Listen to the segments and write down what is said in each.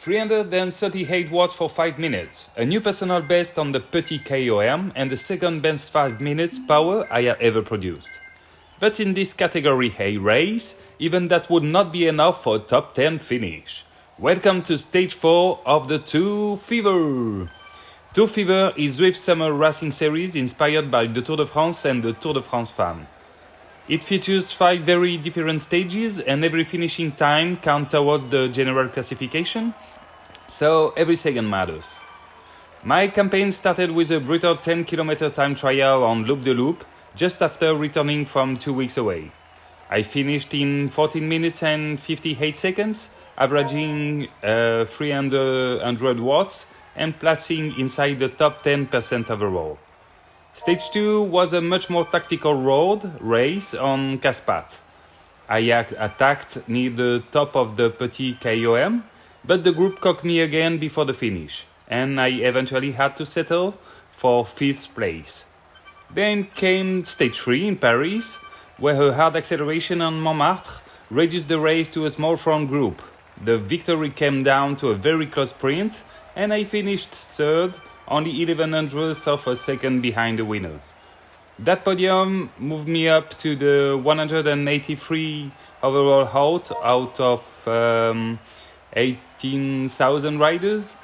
338 watts for 5 minutes, a new personal best on the Petit KOM and the second best 5 minutes power I have ever produced. But in this category A race, even that would not be enough for a top 10 finish. Welcome to stage 4 of the Tour Fever. Tour Fever is Zwift summer racing series inspired by the Tour de France and the Tour de France Femmes. It features 5 very different stages and every finishing time counts towards the general classification, so every second matters. My campaign started with a brutal 10-kilometer time trial on Loop de Loop just after returning from 2 weeks away. I finished in 14 minutes and 58 seconds, averaging 300 watts and placing inside the top 10% overall. Stage 2 was a much more tactical road race on Caspat. I attacked near the top of the Petit KOM, but the group caught me again before the finish, and I eventually had to settle for 5th place. Then came Stage 3 in Paris, where a hard acceleration on Montmartre reduced the race to a small front group. The victory came down to a very close sprint, and I finished 3rd, only 11 hundredths of a second behind the winner. That podium moved me up to the 183 overall out of 18,000 riders,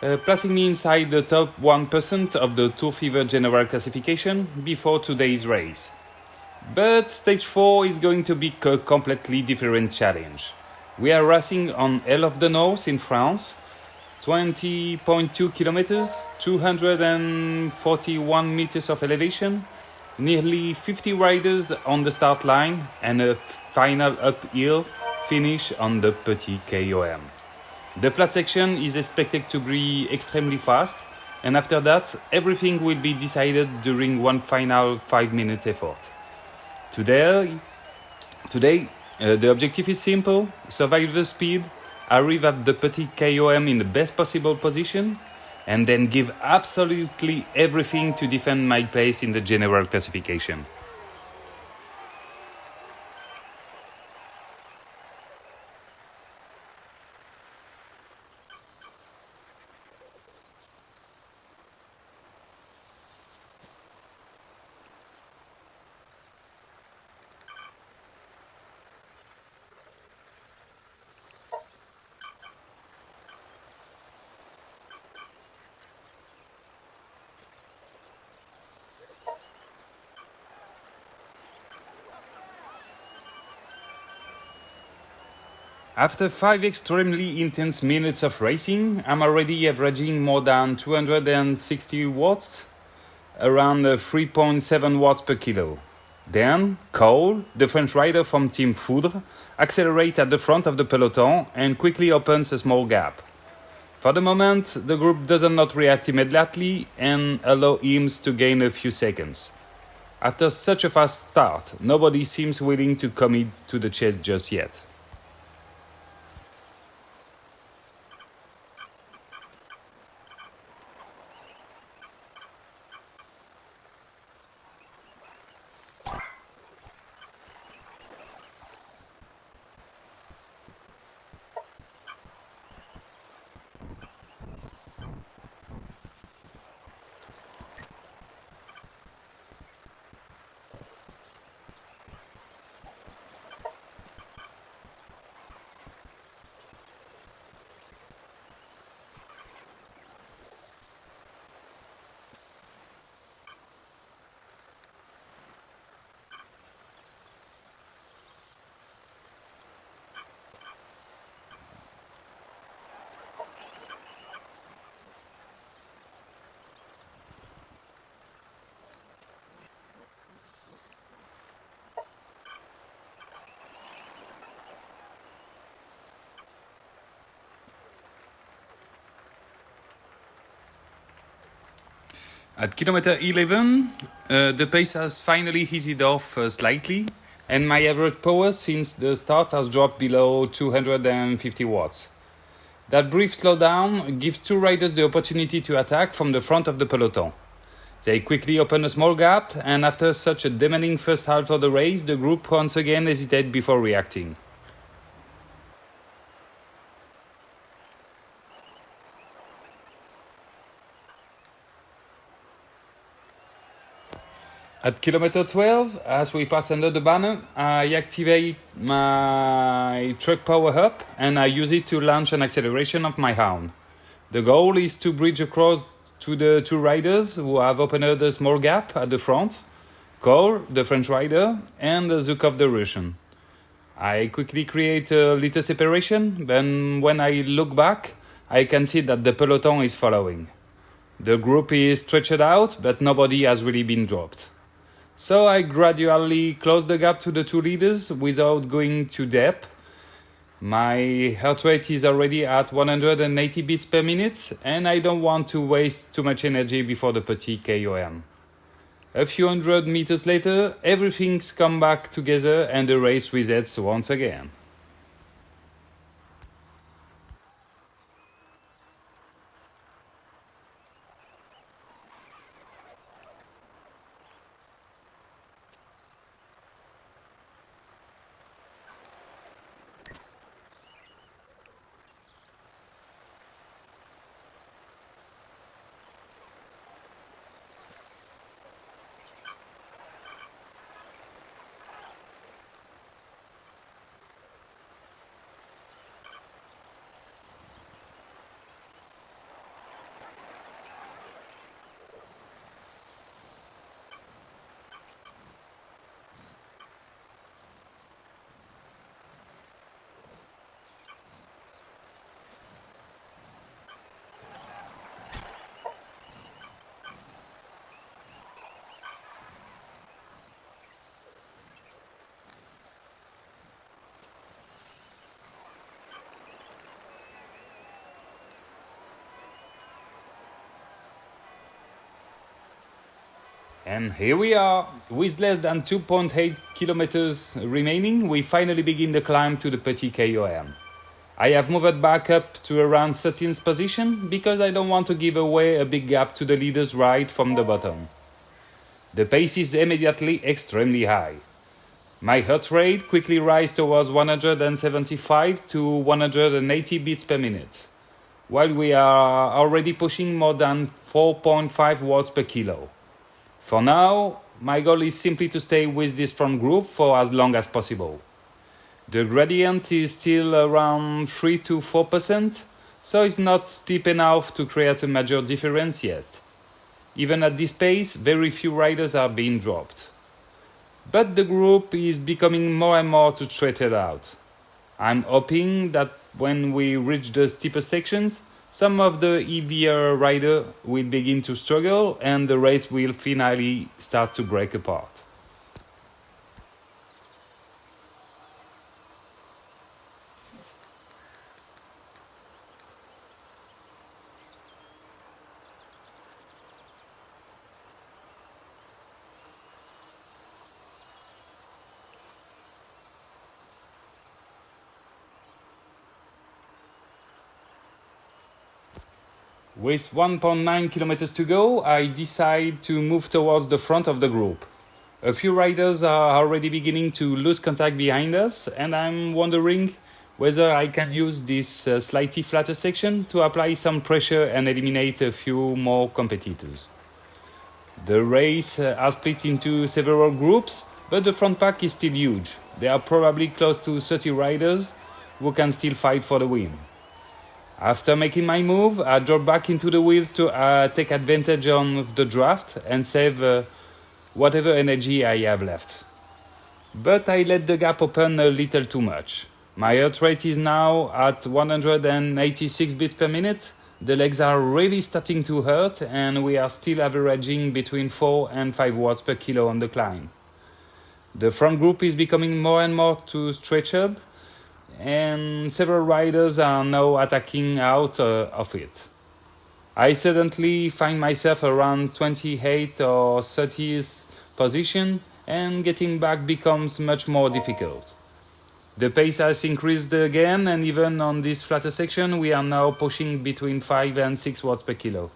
placing me inside the top 1% of the Tour Fever general classification before today's race. But stage 4 is going to be a completely different challenge. We are racing on Aile of the North in France, 20.2 kilometers, 241 meters of elevation, nearly 50 riders on the start line, and a final uphill finish on the Petit KOM. The flat section is expected to be extremely fast, and after that, everything will be decided during one final 5-minute effort. Today, the objective is simple: survive the speed, arrive at the Petit KOM in the best possible position, and then give absolutely everything to defend my place in the general classification. After 5 extremely intense minutes of racing, I'm already averaging more than 260 watts, around 3.7 watts per kilo. Then, Cole, the French rider from Team Foudre, accelerates at the front of the peloton and quickly opens a small gap. For the moment, the group does not react immediately and allow him to gain a few seconds. After such a fast start, nobody seems willing to commit to the chase just yet. At kilometer 11, the pace has finally eased off slightly, and my average power since the start has dropped below 250 watts. That brief slowdown gives 2 riders the opportunity to attack from the front of the peloton. They quickly open a small gap, and after such a demanding first half of the race, the group once again hesitated before reacting. At kilometer 12, as we pass under the banner, I activate my truck power up and I use it to launch an acceleration of my hound. The goal is to bridge across to the two riders who have opened a small gap at the front, Cole, the French rider, and Zukov, the Russian. I quickly create a little separation, then when I look back, I can see that the peloton is following. The group is stretched out, but nobody has really been dropped. So I gradually close the gap to the two leaders without going too deep. My heart rate is already at 180 beats per minute, and I don't want to waste too much energy before the Petit KOM. A few hundred meters later, everything's come back together and the race resets once again. And here we are. With less than 2.8 kilometers remaining, we finally begin the climb to the Petit KOM. I have moved back up to around 13th position because I don't want to give away a big gap to the leaders right from the bottom. The pace is immediately extremely high. My heart rate quickly rises towards 175 to 180 beats per minute, while we are already pushing more than 4.5 watts per kilo. For now, my goal is simply to stay with this front group for as long as possible. The gradient is still around 3 to 4%, so it's not steep enough to create a major difference yet. Even at this pace, very few riders are being dropped. But the group is becoming more and more stretched out. I'm hoping that when we reach the steeper sections, some of the heavier riders will begin to struggle and the race will finally start to break apart. With 1.9 kilometers to go, I decide to move towards the front of the group. A few riders are already beginning to lose contact behind us, and I'm wondering whether I can use this slightly flatter section to apply some pressure and eliminate a few more competitors. The race has split into several groups, but the front pack is still huge. There are probably close to 30 riders who can still fight for the win. After making my move, I drop back into the wheels to take advantage of the draft and save whatever energy I have left. But I let the gap open a little too much. My heart rate is now at 186 beats per minute. The legs are really starting to hurt and we are still averaging between 4 and 5 watts per kilo on the climb. The front group is becoming more and more too stretched, and several riders are now attacking out of it. I suddenly find myself around 28 or 30th position and getting back becomes much more difficult. The pace has increased again and even on this flatter section we are now pushing between 5 and 6 watts per kilo.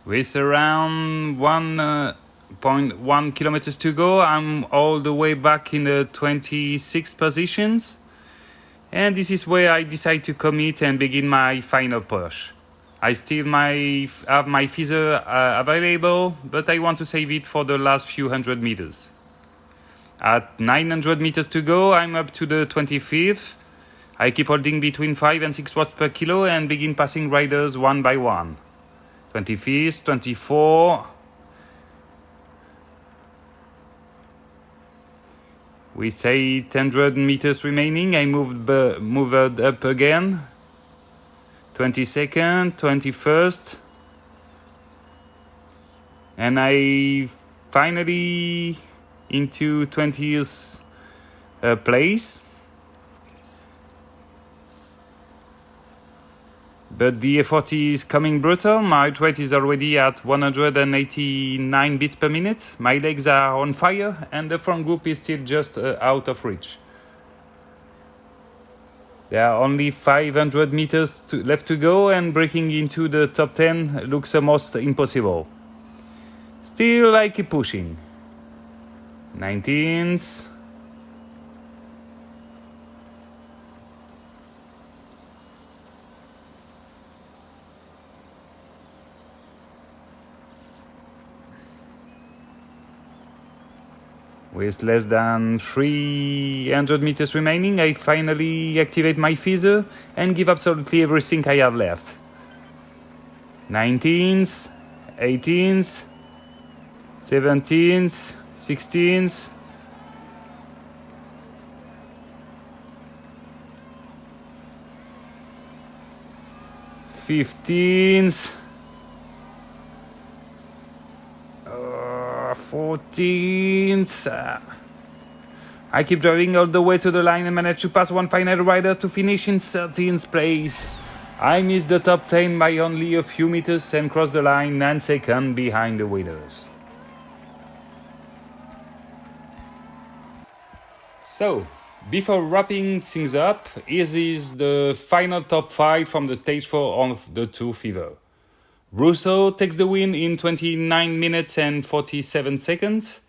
With around 1.1 kilometers to go, I'm all the way back in the 26th positions. And this is where I decide to commit and begin my final push. I still have my feather available, but I want to save it for the last few hundred meters. At 900 meters to go, I'm up to the 25th. I keep holding between 5 and 6 watts per kilo and begin passing riders one by one. 25th, 24. We say 100 meters remaining. I moved up again. 22nd, 21st. And I finally into 20th place. But the effort is coming brutal. My heart rate is already at 189 beats per minute. My legs are on fire and the front group is still just out of reach. There are only 500 meters left to go and breaking into the top 10 looks almost impossible. Still I keep pushing. 19th. With less than 300 meters remaining, I finally activate my feather and give absolutely everything I have left. 19th, 18th, 17th, 16th, 15th, 14th. I keep driving all the way to the line and manage to pass one final rider to finish in 13th place. I missed the top 10 by only a few meters and crossed the line 9 seconds behind the winners. So, before wrapping things up, here is the final top 5 from the stage 4 of the Tour Fever. Rousseau takes the win in 29 minutes and 47 seconds.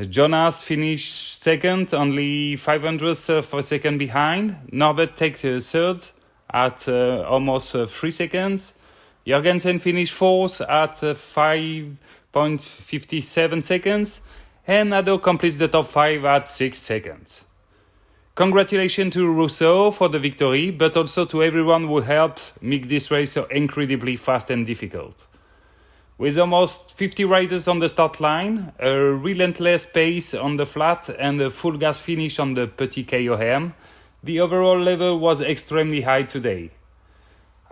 Jonas finished second, only 500ths of a second behind. Norbert takes third at almost 3 seconds. Jorgensen finished fourth at 5.57 seconds. And Nadeau completes the top 5 at 6 seconds. Congratulations to Rousseau for the victory, but also to everyone who helped make this race so incredibly fast and difficult. With almost 50 riders on the start line, a relentless pace on the flat and a full gas finish on the Petit KOM, the overall level was extremely high today.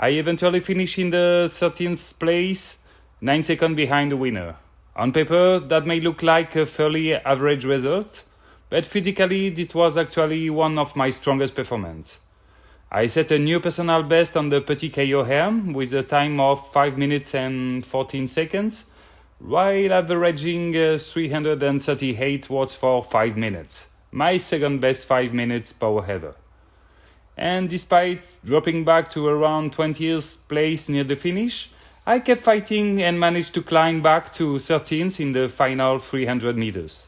I eventually finished in the 13th place, 9 seconds behind the winner. On paper, that may look like a fairly average result, but physically, this was actually one of my strongest performances. I set a new personal best on the Petit KOM with a time of 5 minutes and 14 seconds, while averaging 338 watts for 5 minutes, my second best 5 minutes power ever. And despite dropping back to around 20th place near the finish, I kept fighting and managed to climb back to 13th in the final 300 meters.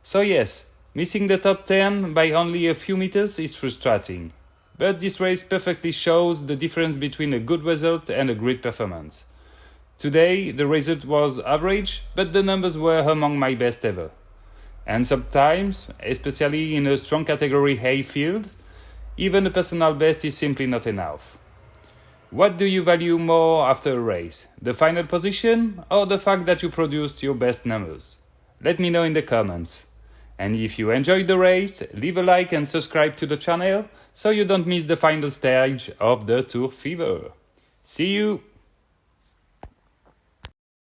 So yes, missing the top 10 by only a few meters is frustrating, but this race perfectly shows the difference between a good result and a great performance. Today, the result was average, but the numbers were among my best ever. And sometimes, especially in a strong category A field, even a personal best is simply not enough. What do you value more after a race, the final position or the fact that you produced your best numbers? Let me know in the comments. And if you enjoyed the race, leave a like and subscribe to the channel so you don't miss the final stage of the Tour Fever. See you!